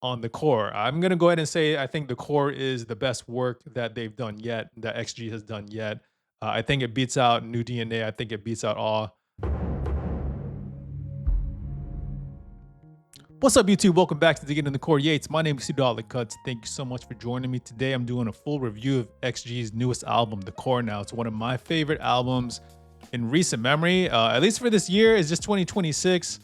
on the core. I'm gonna go ahead and say I think the core is the best work that they've done yet, that XG has done yet. I think it beats out New DNA. I think it beats out Awe. What's up, YouTube? Welcome back to Digging in the Core Yates. My name is DITK. Thank you so much for joining me today. I'm doing a full review of XG's newest album, The Core. Now, it's one of my favorite albums in recent memory, at least for this year. It's just 2026.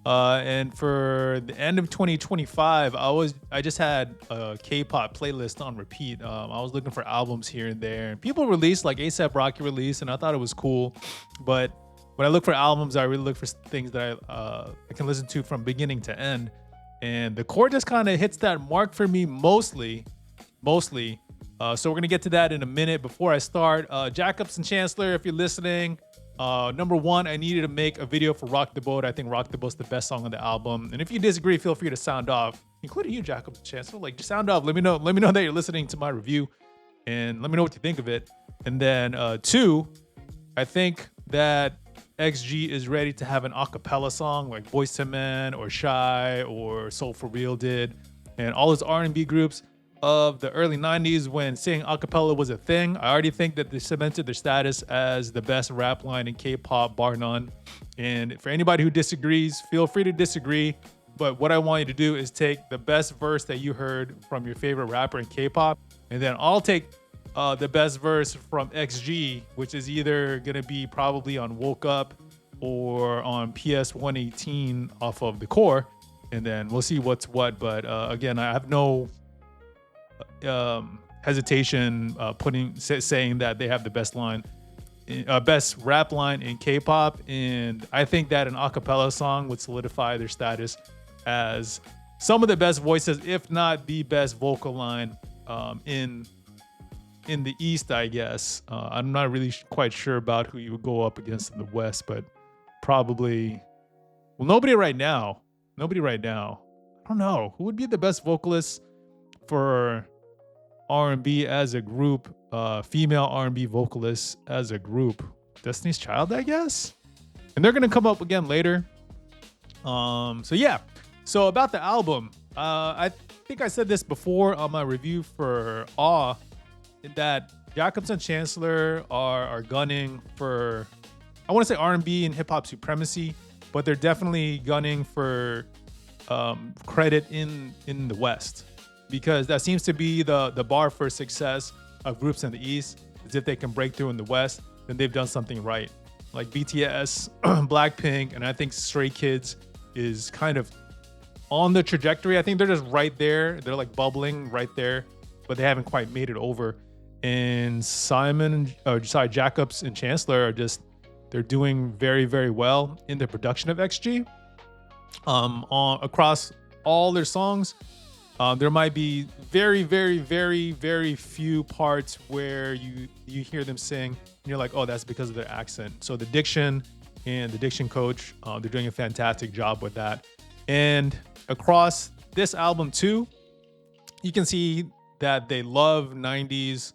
And for the end of 2025, I just had a K-pop playlist on repeat. I was looking for albums here and there, and people released, like ASAP Rocky released, and I thought it was cool. But when I look for albums, I really look for things that I can listen to from beginning to end. And The Core just kind of hits that mark for me mostly. So we're gonna get to that in a minute. Before I start, Jacobs and Chancellor, if you're listening, number one, I needed to make a video for Rock the Boat. I think Rock the Boat's the best song on the album. And if you disagree, feel free to sound off, including you, Jacobs and Chancellor. Like, just sound off. Let me know that you're listening to my review, and let me know what you think of it. And then two, I think that XG is ready to have an acapella song like Boyz II Men or Shy or Soul for Real did, and all those R&B groups of the early 90s when singing acapella was a thing. I already think that they cemented their status as the best rap line in K-pop, bar none. And for anybody who disagrees, feel free to disagree. But what I want you to do is take the best verse that you heard from your favorite rapper in K-pop, and then I'll take the best verse from XG, which is either gonna be probably on Woke Up or on PS 118 off of The Core, and then we'll see what's what. But again, I have no hesitation saying that they have the best best rap line in K-pop, and I think that an acapella song would solidify their status as some of the best voices, if not the best vocal line in the East, I guess. I'm not really quite sure about who you would go up against in the West, but probably, well, nobody right now. I don't know. Who would be the best vocalist for R&B as a group, female R&B vocalists as a group? Destiny's Child, I guess? And they're going to come up again later. So yeah. So about the album, I think I said this before on my review for Awe, that Jacobs and Chancellor are gunning for, I want to say R&B and hip hop supremacy, but they're definitely gunning for credit in the West, because that seems to be the bar for success of groups in the East. Is if they can break through in the West, then they've done something right. Like BTS, Blackpink, and I think Stray Kids is kind of on the trajectory. I think they're just right there. They're like bubbling right there, but they haven't quite made it over. And Jacobs and Chancellor they're doing very, very well in the production of XG. Across all their songs, there might be very, very, very, very few parts where you hear them sing and you're like, oh, that's because of their accent. So the diction and the diction coach, they're doing a fantastic job with that. And across this album too, you can see that they love 90s.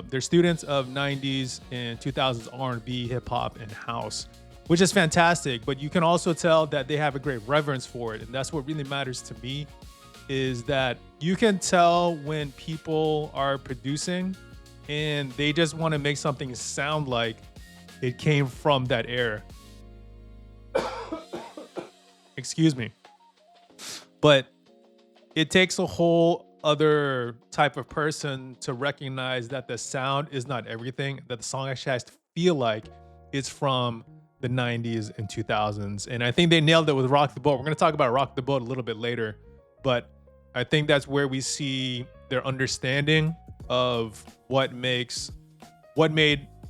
They're students of 90s and 2000s R&B, hip hop, and house, which is fantastic. But you can also tell that they have a great reverence for it. And that's what really matters to me, is that you can tell when people are producing and they just want to make something sound like it came from that era. Excuse me. But it takes a whole other type of person to recognize that the sound is not everything, that the song actually has to feel like it's from the 90s and 2000s. And I think they nailed it with Rock the Boat. We're going to talk about Rock the Boat a little bit later, but I think that's where we see their understanding of what made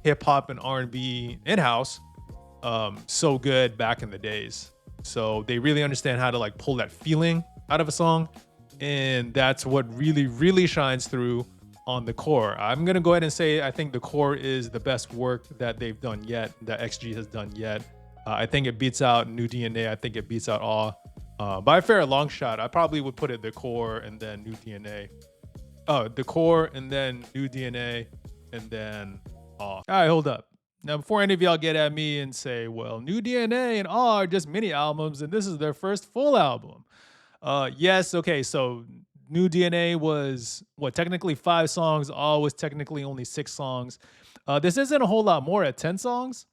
hip hop and R&B and house so good back in the days. So they really understand how to like pull that feeling out of a song. And that's what really, really shines through on The Core. I'm going to go ahead and say I think The Core is the best work that they've done yet, that XG has done yet. I think it beats out New DNA. I think it beats out Awe. By a fair long shot, I probably would put it The Core and then New DNA. Oh, The Core and then New DNA and then Awe. All right, hold up. Now, before any of y'all get at me and say, well, New DNA and Awe are just mini albums and this is their first full album. Yes. Okay. So New DNA was what, technically 5 songs. All was technically only 6 songs. This isn't a whole lot more at 10 songs.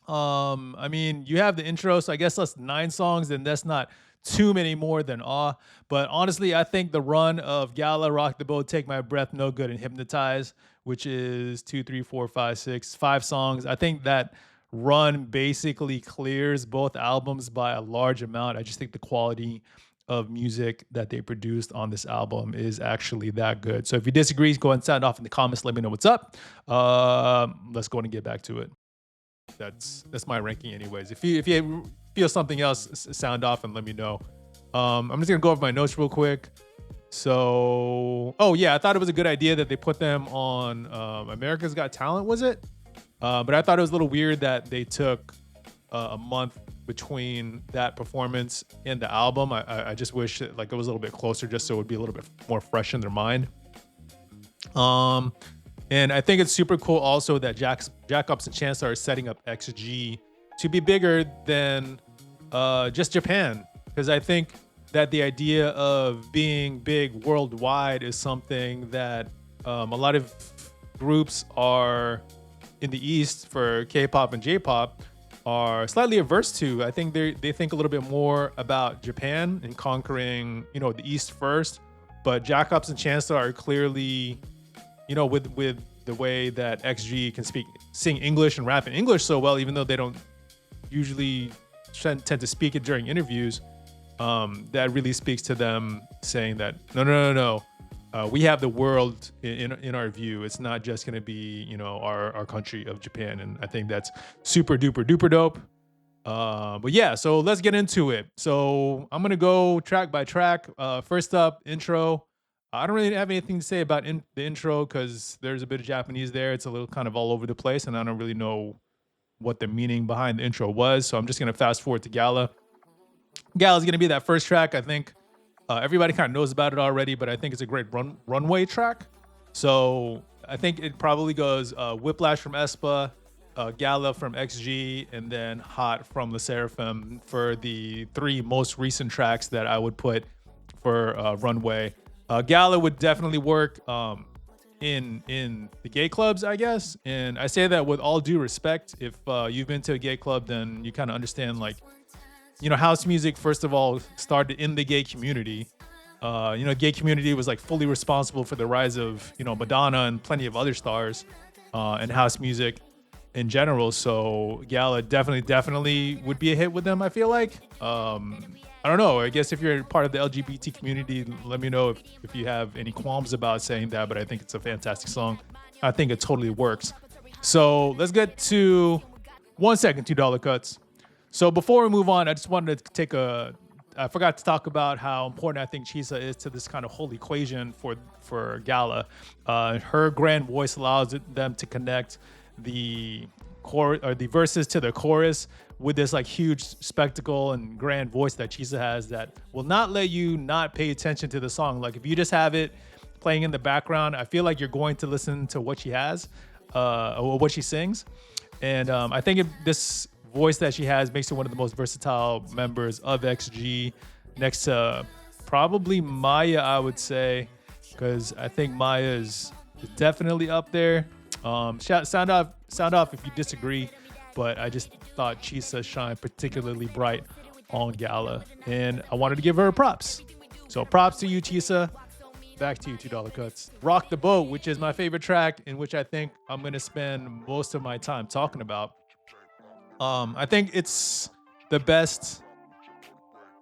I mean, you have the intro, so I guess that's 9 songs, and that's not too many more than Awe. But honestly, I think the run of Gala, Rock the Boat, Take My Breath, No Good, and Hypnotize, which is 5 songs. I think that run basically clears both albums by a large amount. I just think the quality of music that they produced on this album is actually that good. So if you disagree, go ahead and sound off in the comments. Let me know what's up. Let's go and get back to it. That's my ranking anyways. If you feel something else, sound off and let me know. I'm just gonna go over my notes real quick. So, oh yeah, I thought it was a good idea that they put them on America's Got Talent, was it? But I thought it was a little weird that they took a month between that performance and the album. I just wish it was a little bit closer, just so it would be a little bit more fresh in their mind. And I think it's super cool also that Jacobs and Chance are setting up XG to be bigger than just Japan. Because I think that the idea of being big worldwide is something that a lot of groups are in the East for K-pop and J-pop are slightly averse to. I think they think a little bit more about Japan and conquering, the East first. But Jacobs and Chance are clearly, with the way that XG can sing English and rap in English so well, even though they don't usually tend to speak it during interviews, that really speaks to them saying that no, we have the world in our view. It's not just going to be our country of Japan, and I think that's super duper duper dope. But yeah, so let's get into it. So I'm gonna go track by track. First up, intro. I don't really have anything to say about the intro because there's a bit of Japanese there. It's a little kind of all over the place, and I don't really know what the meaning behind the intro was. So I'm just gonna fast forward to Gala. Gala is gonna be that first track. I think everybody kind of knows about it already, but I think it's a great runway track. So I think it probably goes Whiplash from aespa, Gala from XG, and then Hot from Le Seraphim for the 3 most recent tracks that I would put for runway. Gala would definitely work in the gay clubs, I guess. And I say that with all due respect. If you've been to a gay club, then you kind of understand, house music, first of all, started in the gay community. Gay community was fully responsible for the rise of, Madonna and plenty of other stars and house music in general. So Gala definitely would be a hit with them, I feel like. I don't know. I guess if you're part of the LGBT community, let me know if you have any qualms about saying that, but I think it's a fantastic song. I think it totally works. So let's get to 1 second, $2 cuts. So before we move on, I just wanted to I forgot to talk about how important I think Chisa is to this kind of whole equation for Gala. Her grand voice allows them to connect the chorus or the verses to the chorus with this huge spectacle and grand voice that Chisa has that will not let you not pay attention to the song. If you just have it playing in the background, I feel like you're going to listen to what she has or what she sings. And I think this voice that she has makes her one of the most versatile members of XG, next to probably Maya, I would say, because I think Maya is definitely up there. Sound off if you disagree, but I just thought Chisa shined particularly bright on Gala, and I wanted to give her props. So props to you, Chisa. Back to you, $2 cuts. Rock the Boat, which is my favorite track, in which I think I'm gonna spend most of my time talking about. I think it's the best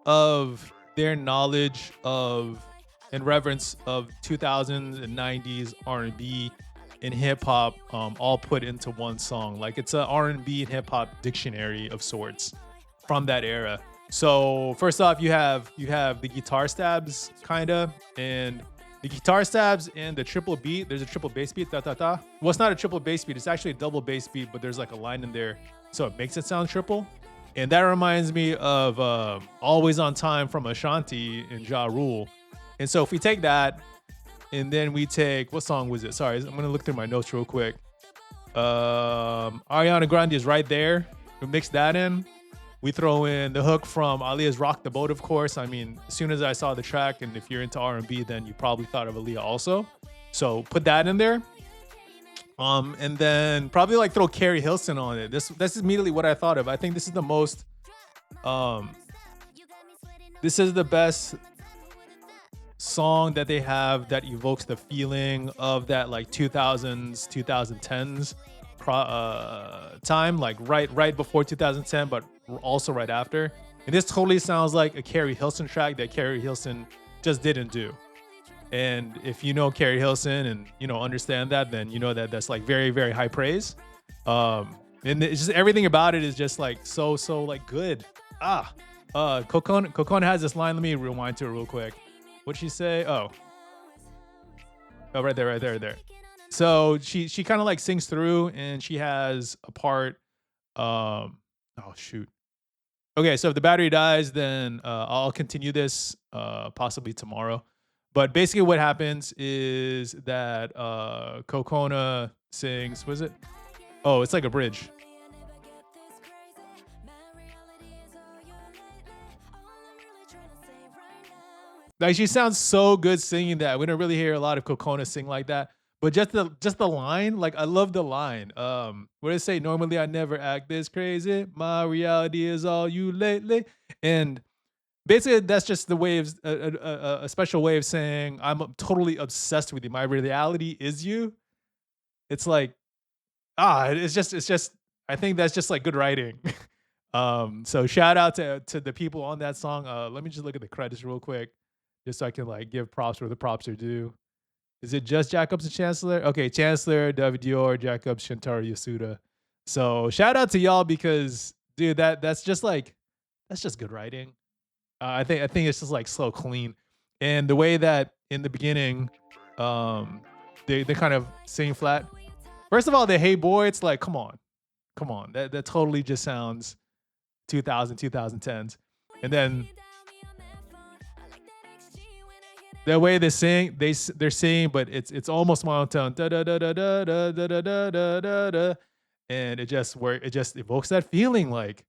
of their knowledge of and reverence of 2000s and 90s R&B and hip hop, all put into one song. It's a R&B and hip hop dictionary of sorts from that era. So first off, you have the guitar stabs kinda, and the guitar stabs and the triple beat. There's a triple bass beat, ta ta ta. Well, it's not a triple bass beat. It's actually a double bass beat, but there's a line in there, so it makes it sound triple. And that reminds me of Always on Time from Ashanti and Ja Rule. And so if we take that, and then we take, what song was it? Sorry, I'm gonna look through my notes real quick. Ariana Grande is Right There. We mix that in. We throw in the hook from Aaliyah's Rock the Boat, of course. I mean, as soon as I saw the track, and if you're into R&B, then you probably thought of Aaliyah also. So put that in there. And then probably like throw Carrie Hilson on it. This is immediately what I thought of. I think this is the most this is the best song that they have that evokes the feeling of that like 2000s 2010s time, like right before 2010 but also right after. And this totally sounds like a Carrie Hilson track that Carrie Hilson just didn't do. And if you know Carrie Hilson and you know understand that, then you know that that's like very, very high praise. And it's just everything about it is just like so like good. Kokona has this line. Let me rewind to it real quick. What'd she say? Oh, right there. So she kind of like sings through, and she has a part. Oh shoot. Okay, so if the battery dies, then I'll continue this possibly tomorrow. But basically, what happens is that Kokona sings. Was it? Oh, it's like a bridge. Like she sounds so good singing that. We don't really hear a lot of Kokona sing like that. But just the line, like I love the line. What does it say? Normally I never act this crazy. My reality is all you lately. And basically that's just the way of a special way of saying I'm totally obsessed with you. My reality is you. It's like it's just I think that's just like good writing. So shout out to the people on that song. Let me just look at the credits real quick, just so I can like give props where the props are due. Is it just Jacobs and Chancellor? Okay, Chancellor, David Dior, Jacobs, Shintaro Yasuda. So shout out to y'all because dude, that's just good writing. I think it's just like so clean, and the way that in the beginning, they kind of sing flat. First of all, the Hey Boy, it's like come on, that totally just sounds 2010s, and then the way they sing, they're singing, but it's almost monotone, da da da da da da da da da da da, and it just evokes that feeling. Like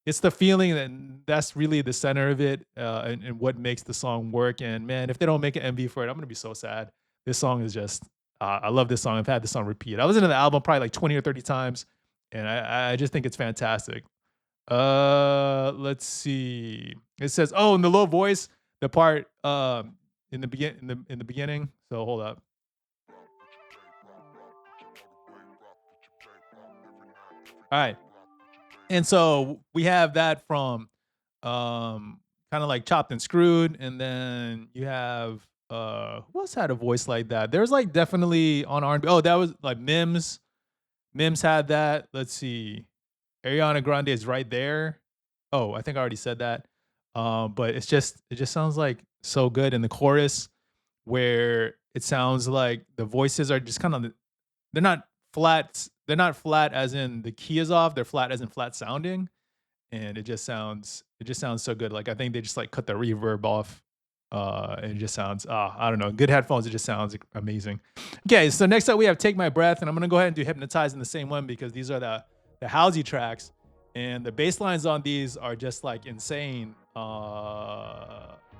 it's the feeling that's really the center of it, and what makes the song work. And man, if they don't make an MV for it, I'm gonna be so sad. This song is just, I love this song. I've had this song repeat. I listened to the album probably like 20 or 30 times, and I just think it's fantastic. Let's see. It says, oh, in the low voice, the part in the beginning. So hold up. All right. And so we have that from kind of like Chopped and Screwed, and then you have who else had a voice like that? There's like definitely on R&B. Oh, that was like Mims. Mims had that. Let's see. Ariana Grande is right there. Oh, I think I already said that. But it just sounds like so good in the chorus, where it sounds like the voices are just kind of, they're not flat. They're not flat as in the key is off. They're flat as in flat sounding, and it just sounds so good. Like I think they just like cut the reverb off, and it just sounds I don't know. Good headphones. It just sounds amazing. Okay, so next up we have Take My Breath, and I'm gonna go ahead and do Hypnotize in the same one because these are the Halsey tracks, and the bass lines on these are just like insane.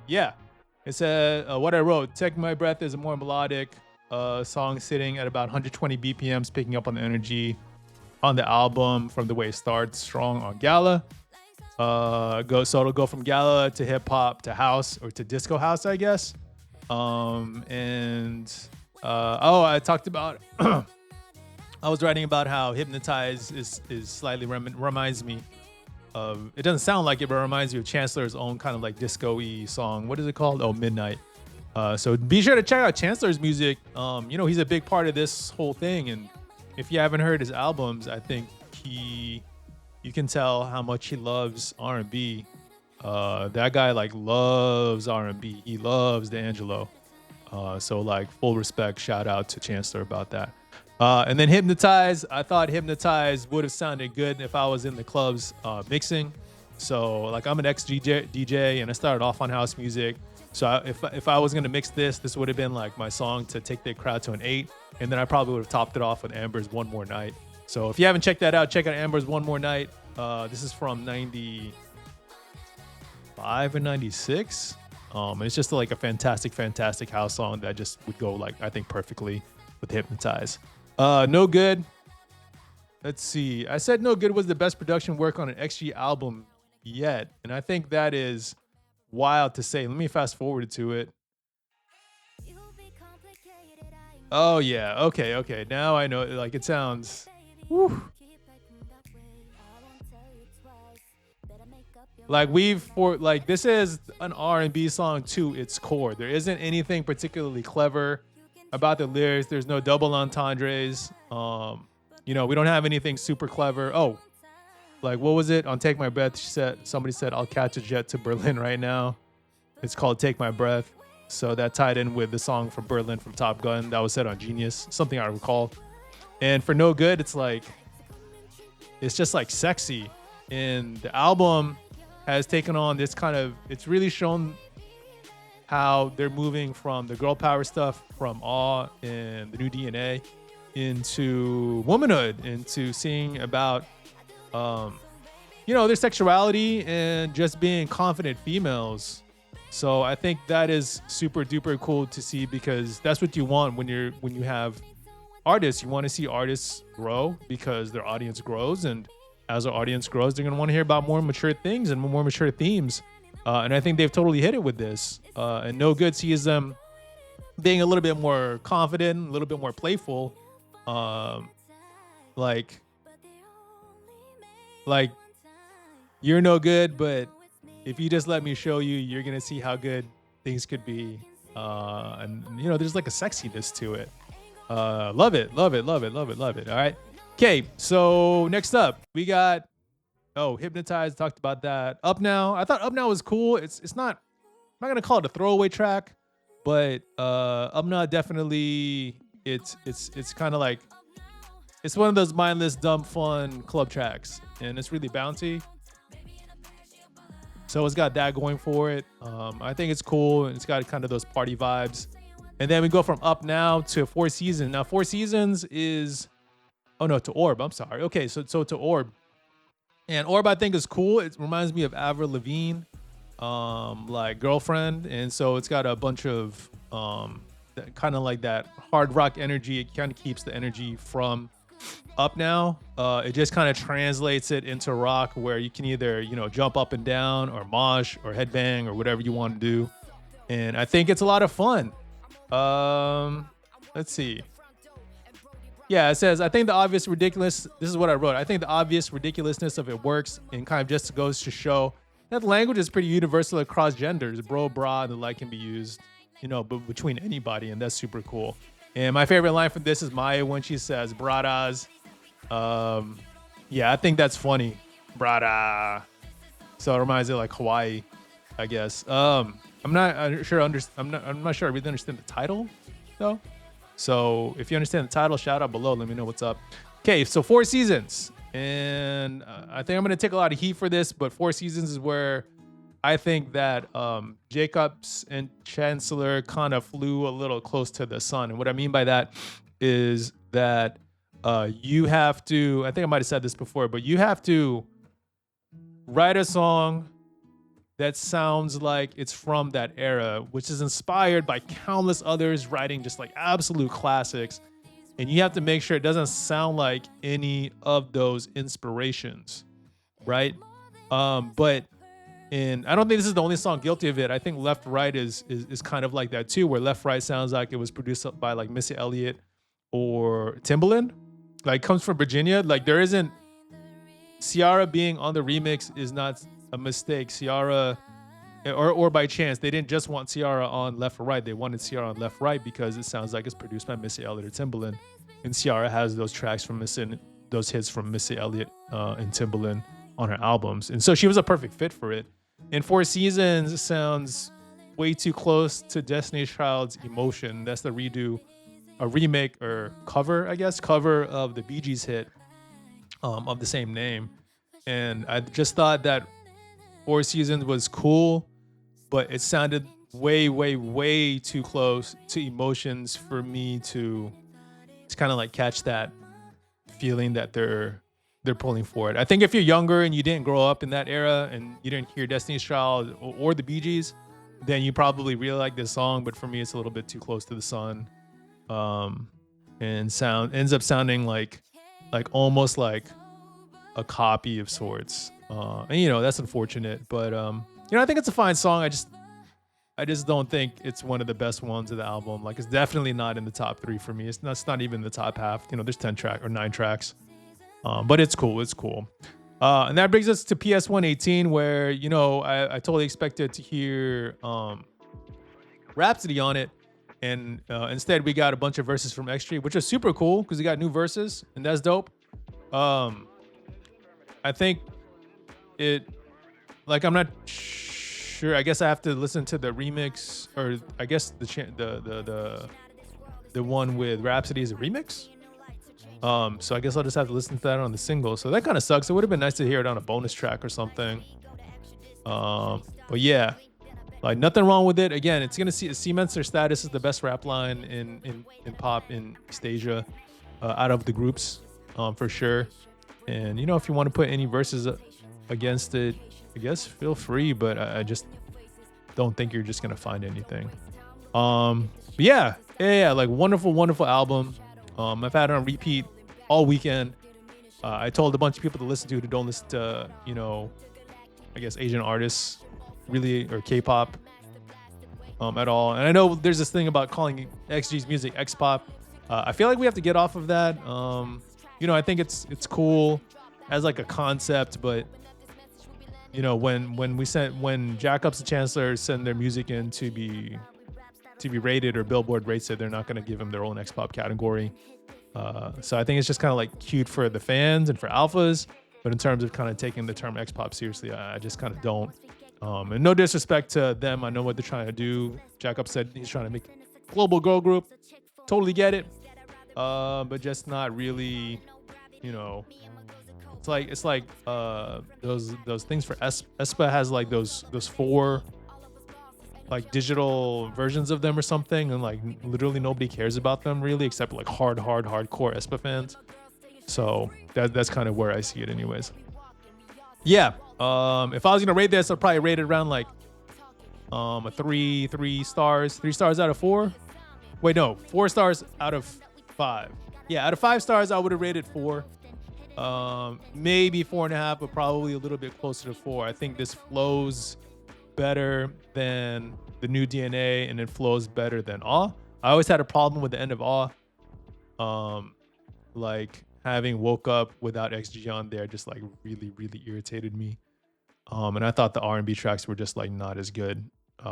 Yeah, it said what I wrote. Take My Breath is a more melodic song sitting at about 120 BPMs, picking up on the energy on the album from the way it starts strong on Gala. So it'll go from Gala to hip hop to house or to disco house, I guess. I talked about I was writing about how Hypnotize is slightly reminds me of, it doesn't sound like it, but it reminds me of Chancellor's own kind of like disco-y song. What is it called? Oh, Midnight. So be sure to check out Chancellor's music. He's a big part of this whole thing, and if you haven't heard his albums, I think you can tell how much he loves R&B. That guy like loves R&B. He loves D'Angelo. So like full respect, shout out to Chancellor about that. And then Hypnotize, I thought Hypnotize would have sounded good if I was in the clubs mixing. So like I'm an ex-DJ and I started off on house music. So if I was gonna mix this would have been like my song to take the crowd to an 8, and then I probably would have topped it off with Amber's One More Night. So if you haven't checked that out, check out Amber's One More Night. This is from 95 and 96. And it's just like a fantastic house song that just would go like, I think, perfectly with Hypnotize. No Good. Let's see. I said No Good was the best production work on an XG album yet. And I think that is wild to say. Let me fast forward to it. Oh yeah. Okay. Now I know. Like it sounds. Whew. Like this is an R&B song to its core. There isn't anything particularly clever about the lyrics. There's no double entendres. We don't have anything super clever. Oh, like what was it on Take My Breath? Somebody said I'll catch a jet to Berlin right now. It's called Take My Breath. So that tied in with the song from Berlin from Top Gun that was said on Genius, something I recall. And for No Good, it's just like sexy. And the album has taken on this kind of, it's really shown how they're moving from the girl power stuff from Awe and the New DNA into womanhood, into seeing about, their sexuality and just being confident females. So I think that is super duper cool to see, because that's what you want when you have artists. You want to see artists grow because their audience grows, and as our audience grows, they're going to want to hear about more mature things and more mature themes. And I think they've totally hit it with this. And No Good sees them being a little bit more confident, a little bit more playful. Like you're no good, but if you just let me show you, you're going to see how good things could be. And there's like a sexiness to it. Love it. All right. Okay, so next up, we got Hypnotize. Talked about that. Up Now. I thought Up Now was cool. It's not. I'm not gonna call it a throwaway track, but Up Now definitely. It's kind of like, it's one of those mindless, dumb, fun club tracks, and it's really bouncy. So it's got that going for it. I think it's cool, and it's got kind of those party vibes. And then we go from Up Now to Four Seasons. Now Four Seasons is. Oh no, to Orb. I'm sorry. Okay, so to Orb, and Orb I think is cool. It reminds me of Avril Lavigne, like Girlfriend, and so it's got a bunch of kind of like that hard rock energy. It kind of keeps the energy from Up Now. It just kind of translates it into rock, where you can either jump up and down, or mosh, or headbang, or whatever you want to do. And I think it's a lot of fun. Let's see. Yeah, it says, I think the obvious ridiculous, this is what I wrote. I think the obvious ridiculousness of it works, and kind of just goes to show that the language is pretty universal across genders. Bro, bra, and the like can be used, but between anybody, and that's super cool. And my favorite line from this is Maya when she says, bradas. Yeah, I think that's funny. Brada. So it reminds me of like Hawaii, I guess. I'm not sure I really understand the title, though. So if you understand the title, shout out below. Let me know what's up. Okay, so Four Seasons. And I think I'm going to take a lot of heat for this, but Four Seasons is where I think that Jacobs and Chancellor kind of flew a little close to the sun. And what I mean by that is that you have to, I think I might have said this before, but you have to write a song that sounds like it's from that era, which is inspired by countless others writing just like absolute classics. And you have to make sure it doesn't sound like any of those inspirations, right? But I don't think this is the only song guilty of it. I think Left Right is kind of like that too, where Left Right sounds like it was produced by like Missy Elliott or Timbaland. Like comes from Virginia. Like there isn't, Ciara being on the remix is not a mistake. Ciara, or by chance, they didn't just want Ciara on Left or Right. They wanted Ciara on Left Right because it sounds like it's produced by Missy Elliott or Timbaland, and Ciara has those tracks from those hits from Missy Elliott and Timbaland on her albums, and so she was a perfect fit for it. And Four Seasons sounds way too close to Destiny's Child's Emotion. That's the remake or cover of the Bee Gees hit of the same name. And I just thought that Four Seasons was cool, but it sounded way too close to Emotions for me to kind of like catch that feeling that they're they're pulling for it. I think if you're younger and you didn't grow up in that era and you didn't hear Destiny's Child or the Bee Gees, then you probably really like this song. But for me, it's a little bit too close to the sun, and ends up sounding like almost like a copy of sorts. And that's unfortunate. But I think it's a fine song. I just don't think it's one of the best ones of the album. Like, it's definitely not in the top 3 for me. It's not even the top half. There's 10 track or 9 tracks. But it's cool. It's cool. And that brings us to PS 118, where, I totally expected to hear Rhapsody on it. And instead, we got a bunch of verses from X-Tree, which is super cool because we got new verses, and that's dope. I think I'm not sure. I guess I have to listen to the remix, or I guess the one with Rhapsody is a remix. So I guess I'll just have to listen to that on the single. So that kind of sucks. It would have been nice to hear it on a bonus track or something. But yeah, like, nothing wrong with it. Again, it's gonna cements their status as the best rap line in pop in East Asia, out of the groups, for sure. And if you want to put any verses against it, I guess feel free. But I just don't think you're just gonna find anything. But yeah, like, wonderful album. I've had it on repeat all weekend. I told a bunch of people to listen to it who don't listen to, I guess Asian artists really, or K-pop at all. And I know there's this thing about calling XG's music X-pop. I feel like we have to get off of that. I think it's cool as like a concept, but when Jack Ups and Chancellor send their music in to be rated, or Billboard rates it, they're not going to give them their own X-pop category. So I think it's just kind of like cute for the fans and for alphas, but in terms of kind of taking the term X-pop seriously, I just kind of don't. And no disrespect to them, I know what they're trying to do. Jack Up said he's trying to make a global girl group. Totally get it, but just not really. It's like those things for aespa has like those 4 like digital versions of them or something, and like literally nobody cares about them really, except like hardcore aespa fans. So that's kind of where I see it anyways. Yeah. If I was gonna rate this, I'd probably rate it around like a 3 stars. 3 stars out of 4. Wait, no, 4 stars out of 5. Yeah, out of 5 stars, I would have rated 4. Maybe 4.5, but probably a little bit closer to 4. I think this flows better than the new DNA, and it flows better than Awe. I always had a problem with the end of Awe. Like, having Woke Up without XG on there just like really irritated me. And I thought the R&B tracks were just like not as good.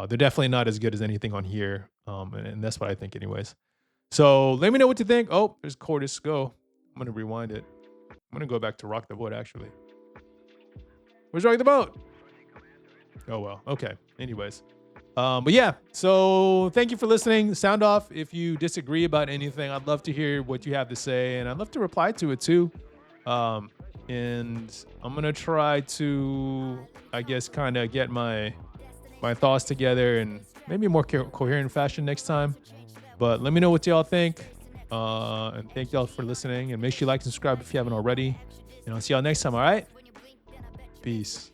They're definitely not as good as anything on here. And that's what I think anyways. So let me know what you think. Oh, there's Chorus Go. I'm gonna rewind it. I'm gonna go back to Rock the Boat actually. Where's Rock the Boat? Oh well, okay. Anyways. But yeah, so thank you for listening. Sound off if you disagree about anything. I'd love to hear what you have to say, and I'd love to reply to it too. And I'm gonna try to, I guess, kind of get my thoughts together in maybe a more coherent fashion next time. But let me know what y'all think. And thank y'all for listening. And make sure you like and subscribe if you haven't already. And I'll see y'all next time. All right. Peace.